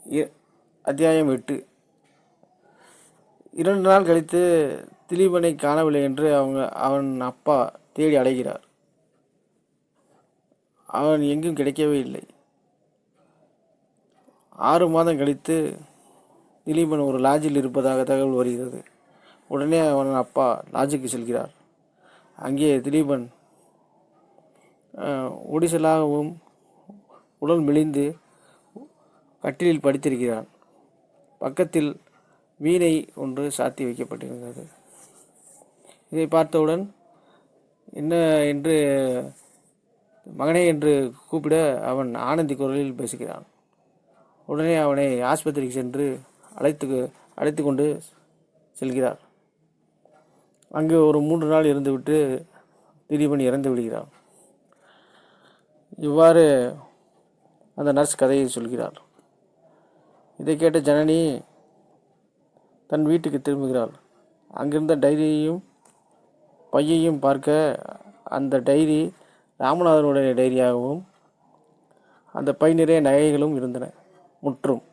அத்தியாயம் 8. 2 நாள் கழித்து திலீபனை காணவில்லை என்று அவன் அப்பா தேடி அலைகிறார். அவன் எங்கும் கிடைக்கவே இல்லை. 6 மாதம் கழித்து திலீபன் ஒரு லாட்ஜில் இருப்பதாக தகவல் வருகிறது. உடனே அவன் அப்பா லாட்ஜுக்கு செல்கிறார். அங்கே திலீபன் ஒடிசலாகவும் உடல் மெலிந்து கட்டிலில் படுத்திருக்கிறான். பக்கத்தில் வீணை ஒன்று சாத்தி வைக்கப்பட்டிருந்தது. இதை பார்த்தவுடன் என்ன என்று மகனே என்று கூப்பிட அவன் ஆனந்தி குரலில் பேசுகிறான். உடனே அவனை ஆஸ்பத்திரிக்கு சென்று அழைத்து கொண்டு செல்கிறார். அங்கு ஒரு 3 நாள் இருந்துவிட்டு திலீபன் இறந்து விடுகிறான். இவ்வாறு அந்த நர்ஸ் கதையை சொல்கிறார். இதை கேட்ட ஜனனி தன் வீட்டுக்கு திரும்புகிறாள். அங்கிருந்த டைரியையும் பையையும் பார்க்க அந்த டைரி ராமநாதனுடைய டைரியாகவும் அந்த பை நிறைய நகைகளும் இருந்தன. முற்றும்.